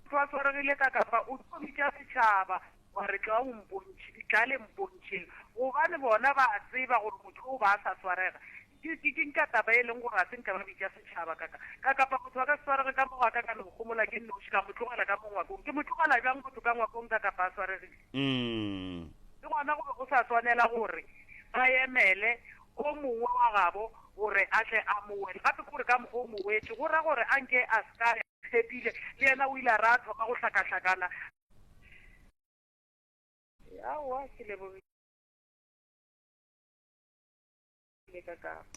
twa tshwaregile ka kapa o tlo bitša setšhaba wa re tla ditlale mpontšheng gobane bona ba tseba gore motho o ba sa tshwarega ke nka taba e leng gore a se nka ba bitša setšhaba ka kapa motho wa ka se tshwarege ka mogwaka ka le gomola ke nnoši ka mo tlogela ka mo ngwakong ke mo tlogela bjang motho ka ngwakong ka kapa a tshwaregile le ngwana go be go sa tshwanela gore ba emele o mongwe wa gabo gore a tle a mowe gape gore ka mokgwa o mowetse go ra gore a nke a ska tshepile le yena o ile a re a tlhoka go hlakahlakana aowa ke lebogile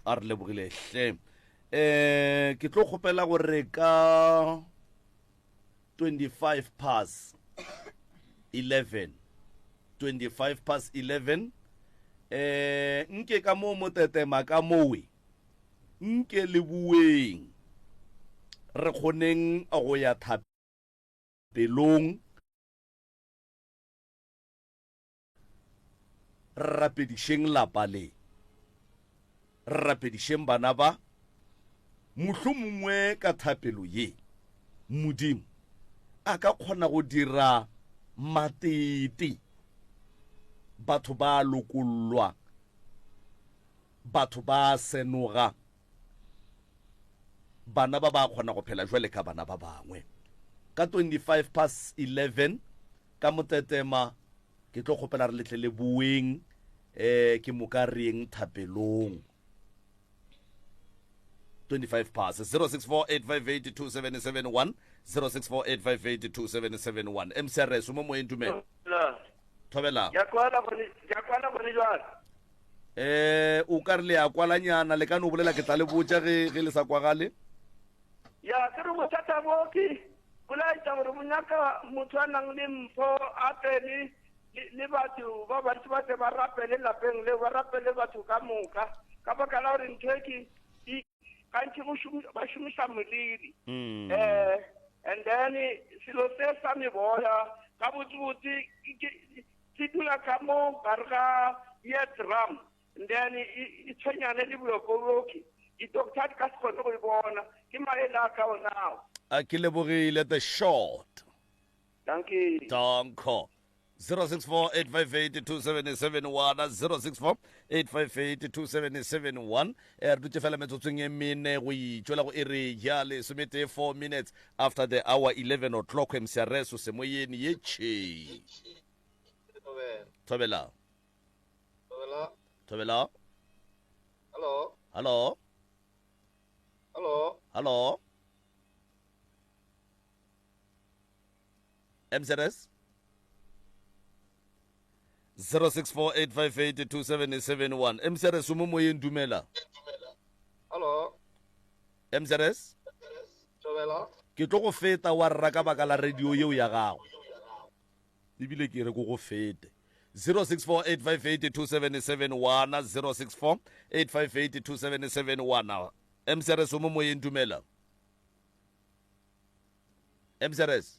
a re lebogile hle ke tlo kgopela gore ka 25 past 11 nke ka mo motetema ka mowe nke le bueng re kgoneng a go ya thapelong rapedišeng lapa le rapedišeng bana ba mohlomongwe ka thapelo ye modimo a ka kgona go dira matete batho ba lokollwa batho ba senoga bana ba ba kgona go phela jwale ka bana ba bangwe ka 25 past 11 ka motetema ke tlo kgopela re letle le bueng ke mo ka reng thapelong 25 past 0648582771 0648582771 MCRS mo moeng tumelo thobela ya kwala bone jwale o ka re le a kwalanyana le ka no bolela ke tla le botsa ge le sa kwagale ya ke re bothata bo ke bolaetsa gore monyaka motho a nang le mpho a pele le batho ba bantsi ba ba rapele lapeng le ba rapele batho ka moka ka baka la gore ntho ke kantsi ba shumisa moliri and then selo se sa me boya ka botsebotse ke dula ka mo gare ga ye drum and then e tshwenyane le boyokoloki di-doctor di ka se kgone go e bona ke maele a ka onao a ke lebogile the short thank you danko 0648582771 0648582771 re dutse fela metsotsong e mene go itšwela go e re ya lesomete 4 minutes after the hour 11 o'clock mcrs semoyeni ye tšhe thobela Hello. Hello. MZS 0648582771 MZS mo moyeng dumela Hello. MZS Thobela. ke tlo go feta wa rra ka baka la radio yeo ya gago ebile ke re go fete 0648582771 0648582771 MCRS mo moyeng dumela MCRS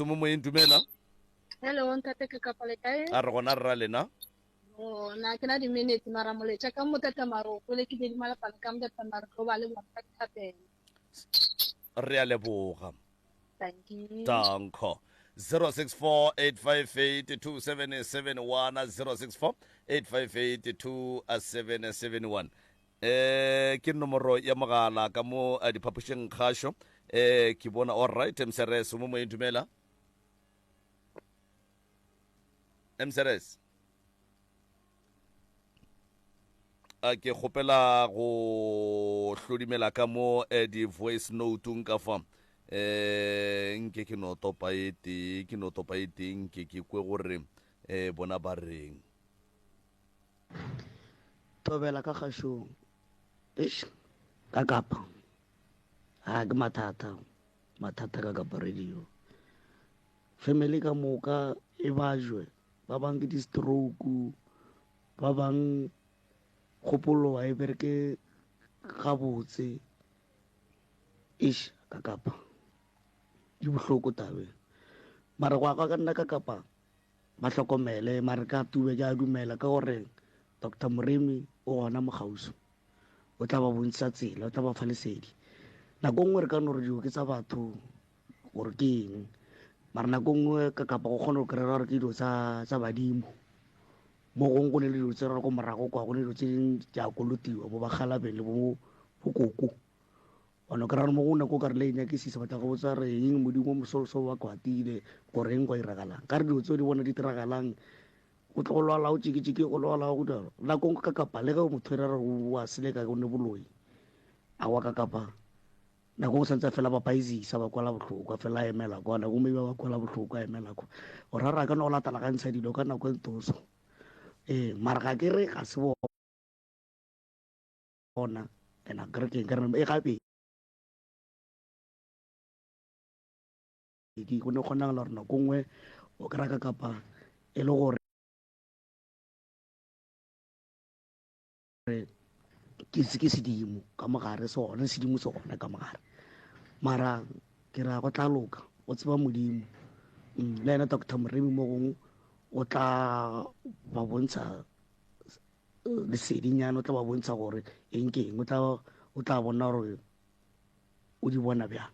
mo moyeng dumela hello ntate ke kapale kae a re gona rra lena na ke na di-minute mara moletša ka motete maro pele ke dedimala pale ka motete maro go ba le bothapelo re a leboga thank you danko 0648582771 0648582771 ke nomoro ya mogala ka mo diphapošeng kgašo ke bona all right MCRS mo moyeng dumela MCRS a ke kgopela go hlodimela ka mo di voice note ka fa nke ke no topa ete nke ke kwe gore bona ba reng tobela ka kgašong ka kapa ke mathata ka kapa radio family ka moka e bajwe ba bang ke di-stroke ba bang kgopolo wa e bereke gabotse ka kapa di bohloko tabe mara go ka nna ka kapa ba hlokomele mara ka tube ja dumela ka gore Dr. Moremi o gona mogauso o tla ba bontsa tsela o tla ba fa lesedi nako nngwe re ka no re dio ke tsa batho gore ke eng mara nako nngwe ka kapa go kgona go kry-a gore ke dilo tsa badimo mo gongwe go ne le dilo tse re ko morago kwa go ne dilo tse dingwe ja kolotiwa bo bagalabeng le bo koko ono kry-a re mo go nako ka re le e nyakisisa batla go botsa re eng modimo mosolosolo wa kwatile gore eng kwa iragalang ka re dilo tseo di bona di tiragalang o tlo go lwala o tšhikitšhiki go lwala go dalo nako ka kapa le ga motho re wa seleka o ne boloi a wa ka kapa nako o santse fela ba paisisa ba kwala botlhoko fela a emela kwa nako mme ba kwala botlhoko a emela kwa o rara ka no latala ka ntsha dilo ka nako e ntoso mara ga ke re ga se bona ena ke re ke ka re e gape di go ne kgonang la rona go nngwe o kra ka kapa e le gore ke sedimo ka mogare sone sedimo sone ka mogare mara ke ra go tla loka o tseba modimo le ena Dr. Moremi mo gongwe o tla ba bontsha lesedinyana o tla ba bontsha gore eng ke eng o tla bona gore o di bona bjang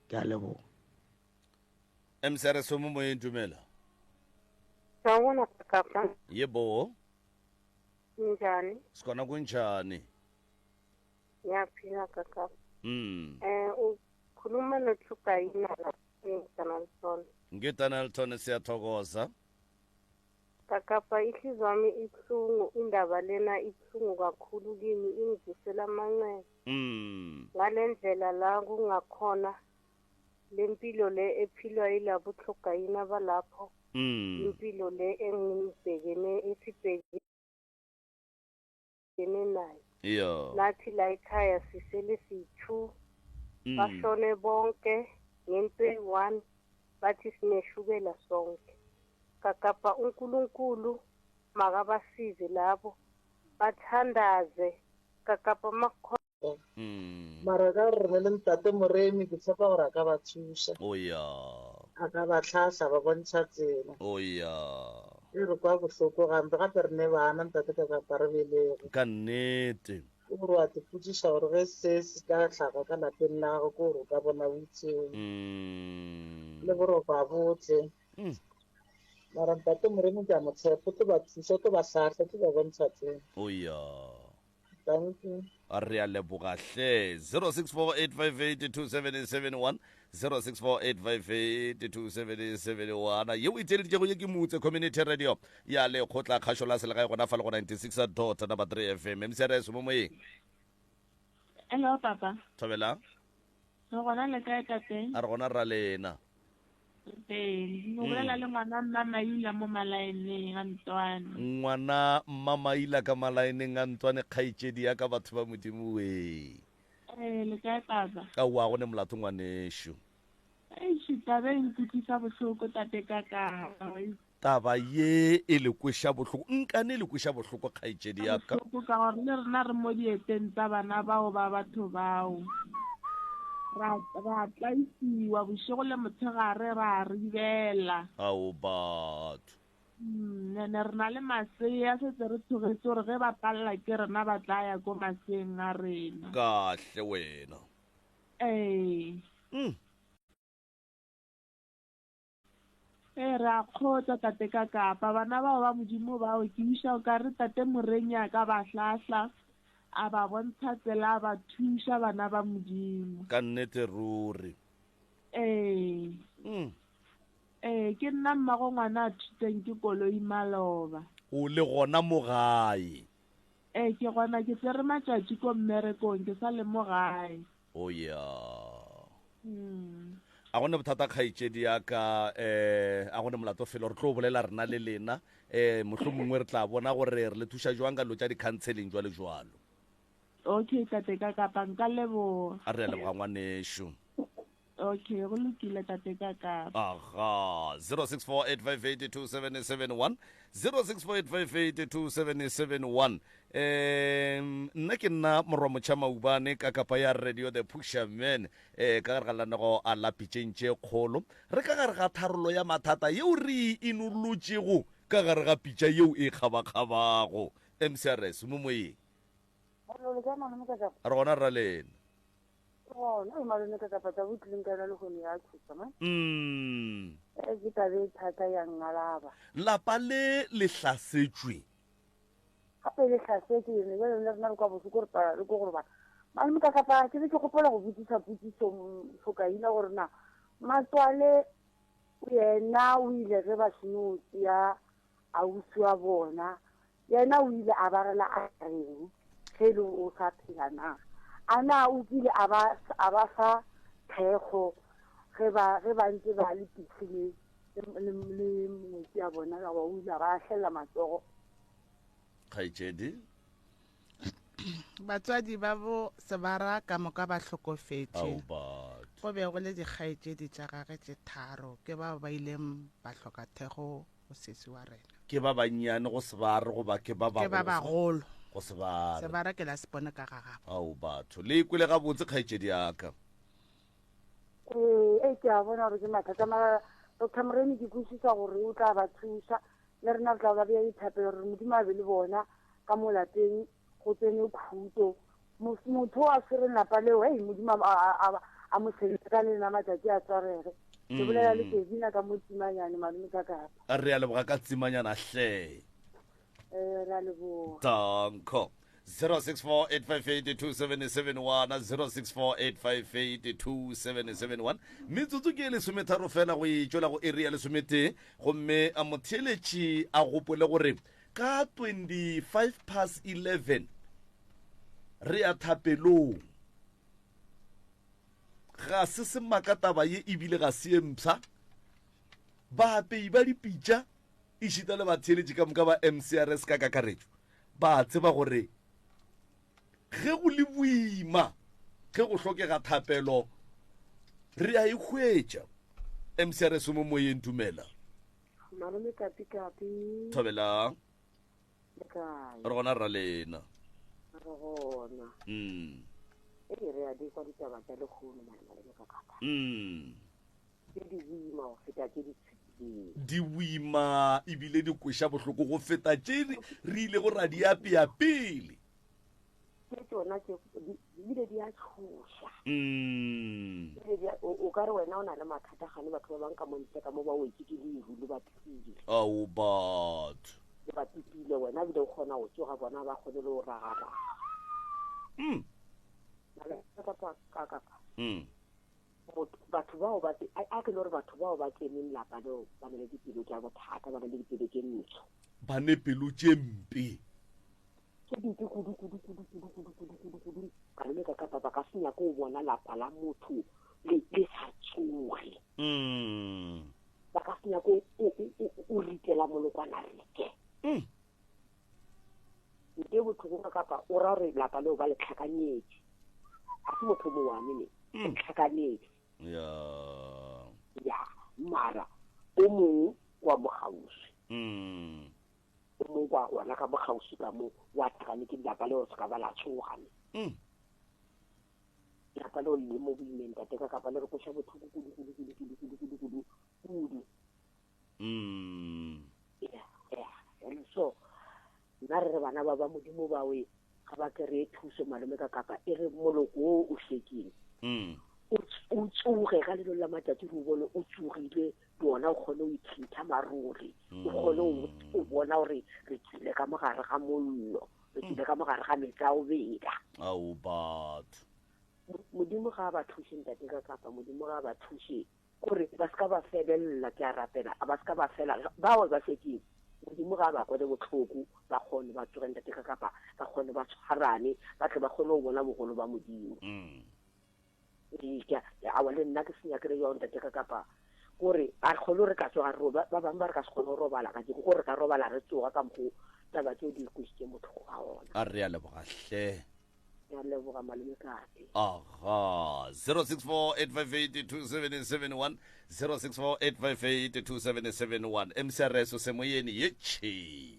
ke a leboga MCRS mo moyeng dumela Sawubona kapa yebo njani sikona kunjani yaphila kaka mm ukhuluma noThugayina la eNalton ngitanalton siyathokoza kakapa ihliziyo yami ibuhlungu indaba lena ibuhlungu kakhulu kimi ingizisela amanxeba ngalendlela la kungakhona lempilo le ephilwa yilabo Thugayina balapho impilo le esibhekene nayo yo nathi la ekhaya sisele siyi-2 bashone bonke ngento eyi-1 bathi sineshukela sonke kakapa uNkulunkulu makabasize labo bathandaze kakapa mara ka re le ntate Moremi ke tshepa gore a ka ba thusa ya a ka ba tlhahla ba bontsha tsela ya e re kwa bohloko gampe gape re ne bana ntate ka kapa re belego ka nnete ke gore wa te putsiša gore ge se ka tlhaga ka lapeng la gago ke gore o ka bona o itseng le gore o ba botle mara ntate Moremi ke a mo tshepa o tlo ba thusa o tlo ba tlhahla o tlo ba bontsha tsela ya thank you a re a leboga hle 0648582771 0648582771 yeo e theleditšego ye ke motse community radio ya lekgotla kgašo la selegae gona fa le go 96.3 FM MCRS mo moyeng hello papa thobela re gona le kae tate a re gona ra lena no bolela le ngwana Mamaila mo malaeneng a Ntwane ngwana Mamaila ka malaeneng a Ntwane kgaitšedi ya ka batho ba modimo we le kae papa ka wa go ne molato ngwanesho tabe e nkutlwisa bohloko tate kaka taba ye e le kweša bohloko nkane le kweša bohloko kgaitšedi ya ka bohloko ka gore le rena re mo dieteng tsa bana bao ba batho bao ra tlaisiwa bošego le motshegare ra ribela ao batho nene re na le masea setse re thogetse gore ge ba palela ke rena ba tla ya ko maseeng a rena kahle wena re a kgotsa tate ka kapa bana bao ba modimo bao ke wiša o ka re tate Morenya ka ba hlahla a ba bontsha tsela a ba thuša bana ba modimo ka nnete ruri ke nna mmago ngwana a thuteng ke Koloi Maloba o le gona mo gae ke gona ke tsere matšatši ko mmerekong ke sa le mo gae ya a gone bothata kgaitšedi ya ka a gone molato felo re tlo bolela rena le lena mohlho mongwe re tla bona gore re le thuša jwang ka lo tša di-counseling jwale jwalo okay tate ka kapa nka leboga a re a leboga ngwanesho okay go lokile tate ka kapa aha 0648582771 0648582771 nna ke nna morwa motšha maubane ka kapa ya radio the Pusherman ka gare ga lanego a lapitšentše kgolo re ka gare ga tharolo ya mathata yeo re inolotšego ka gare ga pitša yeo e kgabakgabago MCRS mo moyeng re gona ra lena gona o malone ka kapata bo tlileng kana le gone ya thusa man ke tabe thata ya ngalaba lapa le hlasetswe gape le hlasetse ne ba le rena kwa botse re le go ba malome ka kapa ke ke gopola go botsisa putsiso fokaina gore na matswale yena o ile ge ba senotsi ya ausi wa bona yena o ile a barela a reng ge le o sa phela na ana o kile a ba fa thego ge ba ntse ba le pitshile le motse ya bona ga ba o ile ba hlela matsogo kgaitsedi batswadi ba bo sebara ka moka ba hlokofetše go be go le dikgaetšedi tša gage tše tharo ke ba ileng ba hloka thego go sesi wa rena ke ba bannyane go sebara goba ke ba bagolo go sebara sebara ke la sepone ka gagabo ao batho le ikwele gabotse kgaetšedi yaka ke a bona gore ke mathata mara Dr. Moreni ke kwešiša gore o tla ba thuša le rena re tla ba bea dithapelo gore modimo a be le bona ka mo lapeng go tsene khuto motho a tshwereng lapa leo modimo a mo sebetsa ka lena matsatsi a tswarege ke bolela le Kevina ka mo tsimanyane malome ka kapa a re a leboga ka tsimanyana hle re a leboga danko 064858277 064858277 metsotso ke lesometharo fela go itšola go area lesomete gomme a motheeletši a gopole gore ka 11 re a thapelong ga se semaka taba ye ebile ga se empša baapei ba dipitša e šita le batheeletši ka moka ba MCRS ka kakaretšo ba tseba gore ge go le boima ge go hlokega thapelo re a ikhwetša MCRS mo moyeng tumela malome kapi thobelang kae re gona ra lena re gona re a di kwa ditaba tša lekgono malome ka kapa ke di boima go feta ke di boima ebile di kweša bohloko go feta tše re ile go ra di apea pele ke tsona ebile di a tshoša o ka re wena o na le mathata gane batho ba bang ka montle ka mo ba wetse ke leru le bapipile ao batho le bapipile wena ebile o kgona go tsoga bona ba kgone le go ragaraga batho bao a ke le gore batho bao ba keneng lapa leo ba na le dipelo tša bothata ba na le dipelo tše ntsho ba ne pelo tše mpe ke dite kudu ka le ka kapa ba ka senya ko bona lapa la motho le sa tsoge ba ka senya ko o ritela molokwana rike nke botlhoko ka kapa o ra gore lapa leo ba le tlhakanyetse a se motho mo wane ne le tlhakanyetse ya mara o mongwe wa mogausi o mongwe kwa gona ka mogausi ka mo wa tlhakane ke lapa leo se ka ba la tshogane lapa leo le mo boimeng tate ka kapa le re koša botlhoko kudu so nna re re bana ba modimo bawe ga ba kry-e thuso malome ka kapa e re moloko o o hlekile o tsoge ka lelo la matsatsi go bone o tsogile bona o kgone o ithintha maruri o kgone o bona gore re tsile ka mogare ga mollo re tsile ka mogare ga metsi a o beda ao batho modimo ga ba thushe ntate ka kapa modimo ga ba thushe gore ba se ka ba felelela ke a rapela ba se ka ba fela bao ba sekeng modimo ga ba kwele botlhoko ba kgone ba tsogeng ntate ka kapa ba kgone ba tshwarane ba tle ba kgone go bona bogolo ba modimo awa le nna ke senya kere yao ntate ka kapa kore a kgone re ka tsoga ba bangwe ba re ka se kgone go robala ka jeko gore ka robala re tsoga ka mokgo taba tseo di kwisitse motlhoko ga ona a re a lebogahle ya leboga malome kape aha 064858277 064858277 MCRS o semoyeni yetšhe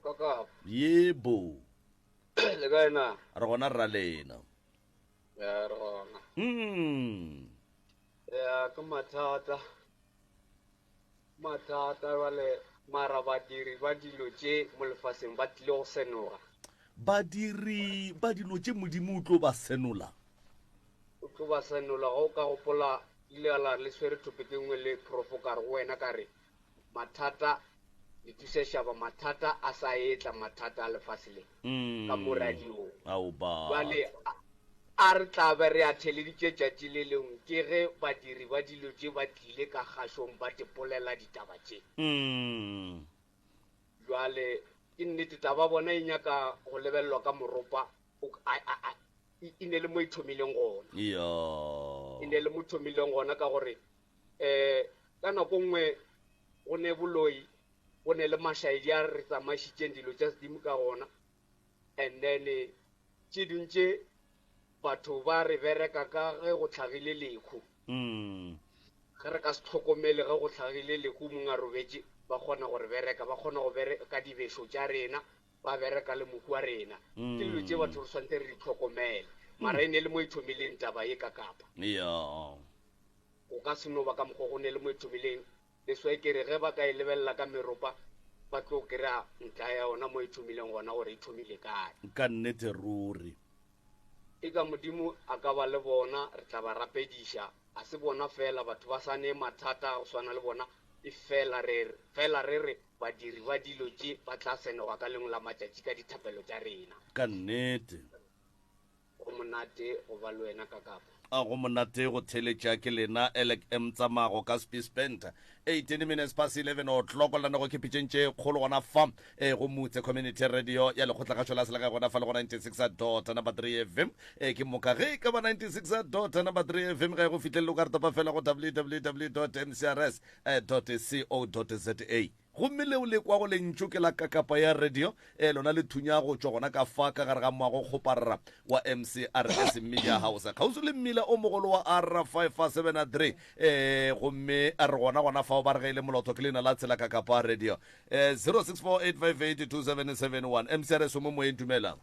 kaka yebo le kae na re gona ra lena ya re gona ya ke mathata wale mara badiri ba dilo tše mo lefaseng ba tlile go senoga badiri ba dilo tše modimo o tlo ba senola batho ba senola go ka gopola ile ala le swere thopete nngwe le profo ka re wena ka re mathata le thuse shaba mathata a sa etla mathata a lefasile ka mo radio jwale a re tla be re a theleditše tšatši le lengwe ke ge badiri ba dilo tše ba tlile ka kgašong ba tepolela ditaba tše jwale ke nnete taba bona e nyaka go lebellwa ka moropa e ne le mo ithomileng gona e ne le mo ithomileng gona ka gore ka nako nngwe go ne boloi go ne le mašaedi a re tsamaišitšeng dilo tša sedimo ka gona and then tše dintše batho ba re bereka ka ge go tlhagile lekhu ge re ka se tlhokomele ge go tlhagile lekhu mongwe a robetše ba kgona gore bereka ba kgona go bereka dibešo tša rena ba bereka le mohu wa rena ke dilo tše batho re swantse re di tlhokomele mara e ne le mo ithomileng taba ye ka kapa go ka se no ba ka mokgwa go ne le mo ithomileng leswae ke re ge ba ka e lebelela ka meropa ba tlo kry-a ntlha ya yona mo ithomileng gona gore ithomile kae ka nnete ruri e ka modimo a ka ba le bona re tla ba rapediša a se bona fela batho ba sa ne mathata go swana le bona e fela re re badiri ba dilo tše ba tla senoga ka lengwe la matšatši ka dithapelo tša rena ka nnete go monate go ba le wena ka kapa a go monate go theletša ke lena Elek M Tsamago ka Spispenta 18 minutes past 11 o'clock la nako ke pitšentše kgolo gona fa go mutse community radio ya lekgotla la sela ga gona fa le go 96.3 FM ke moka ge ka ba 96.3 FM ga go fitlhelele ka re topa fela go www.mcrs.co.za gomme leo le kwa go lentšo ke la kakapa ya radio lona le thunya go tšwa gona ka fa ka gare ga moago kgoparra wa MCRS Media House kgauso le mmila o mogolo wa R573 gomme a re gona fa o ba re gaile molotho ke lena la tsela kakapa radio 0648582771 MCRS mo moeng dumela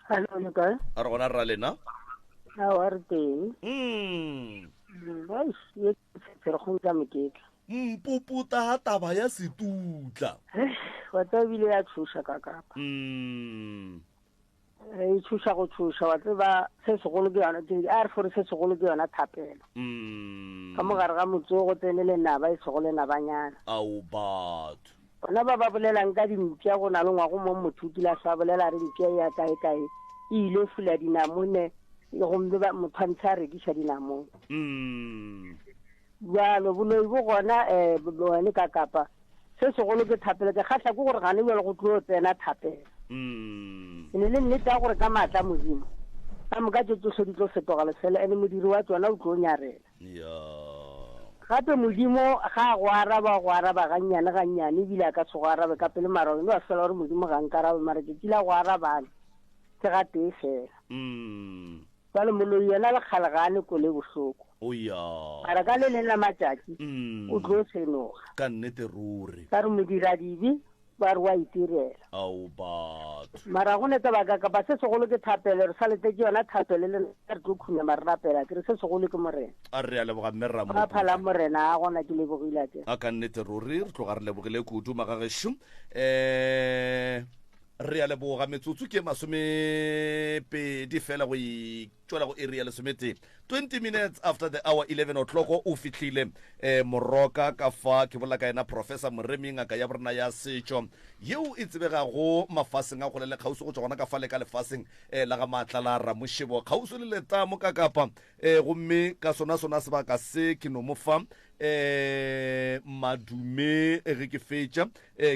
hello le kae a re gona ra lena a re teng ye tsere go tla meketla mpuputa ha taba ya setutla wa tsebile ya thuša ka kapa e thuša go thuša wa tseba se segolo ke yona a re fore se segolo ke yona thapelo ka mogare ga motse go tsenele naba e segole nabanyana au batho bona ba bolelang ka dimpša go na le ngwago mo mothuti la sa bolela re mpša ya kae e ile fula dinamone gomme motshwantshe a rekiša dinamone jalo boloi bo gona bone ka kapa se segolo ke thapelo ke kgatlha ke gore gane bjale go tlo tsena thapelo e ne le nnete ya gore ka maatla modimo ka moka tše tsohle di tlo fetoga lefela ene modiri wa tsona o tlo nyarela gape modimo ga a go araba gannyane ebile a ka se go arabe ka pele mara one wa fela gore modimo ga nkarabe mara ke tila go arabane ke ga tee fela jale moloi yona le kgalegane ko le bohloko ara ka le leng la matšatši o tlo senoga ka nnete ruri ka re modira dibi ba re wa itirela au batho mara go neta ba kapa se segolo ke thapelo re sa lete ke yona thapelo le re tlo khunya mara rapela ke re se segolo ke morena a re a leboga mmerra mo ba phala morena a gona ke lebogile ke a ka nnete ruri re tloga re lebogile kudu magagesho re a leboga metsotso ke masomepedi fela go itšwela go area lesomete 20 minutes after the hour 11 o'clock o fitlhile moroka ka fa ke bola ka ena professor Moremi ngaka ya borena ya setšo yeo e tsebegago mafaseng a golele kgauso go tswa gona ka fa le ka lefaseng la ga maatla la ramošebo kgauso le letamo ka kapa gomme ka sona sebaka se ke no mofa madume ge ke fetša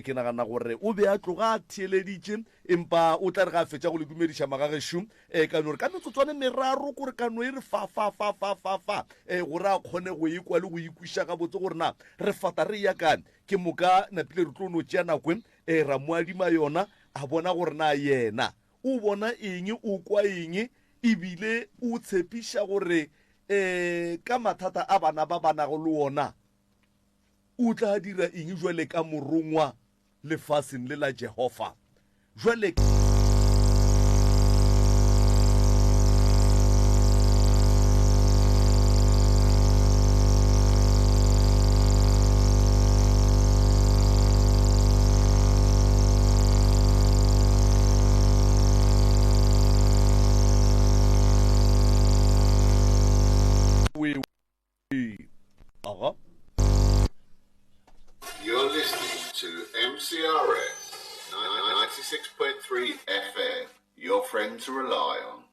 ke nagana gore o be a tloga a theeleditše empa o tla re ga fetša go le dumediša magagesho ka no re ka metsotswane meraro kore ka no e re fa gore a kgone go ekwa le go ikwiša ga botse gore na re fata re yakane ke moka napile re tlo no tšea nakwe ra moadima yona a bona gore na yena o bona eng o kwa eng ebile o tshepiša gore ka mathata a bana ba banago le wona o tla dira eng jwale ka morongwa lefaseng le la Jehova jwale You're listening to MCRS 96.3 FM, your friend to rely on.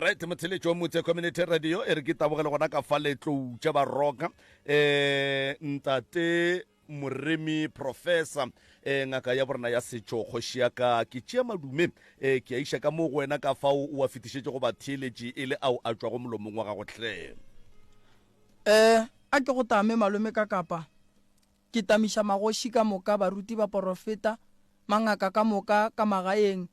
right motheletši wa motse community radio e re ke tabogele gona ka fa letlou tša baroka ntate moremi professor ngaka ya borena ya setšo kgoši ya ka ke tšea madume ke a iša ka mo go wena ka fao o a fetišetše go batheeletši e le ao a tšwago molomong wa gago hle a ke go tame malome ka kapa ke tamiša magoši ka moka baruti ba porofeta mangaka ka moka ka magaeng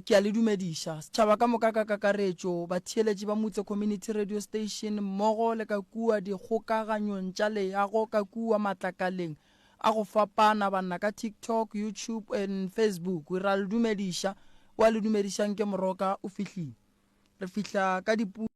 ke a le dumediša setšhaba ka moka ka kakaretšo batheeletši ba motse community radio station mmogo le ka kua dikgokaganyong tša leago ka kua matlakaleng a go fapana banna ka TikTok, YouTube and Facebook re a le dumediša wa le dumedišang ke moroka o fihlile re fihla ka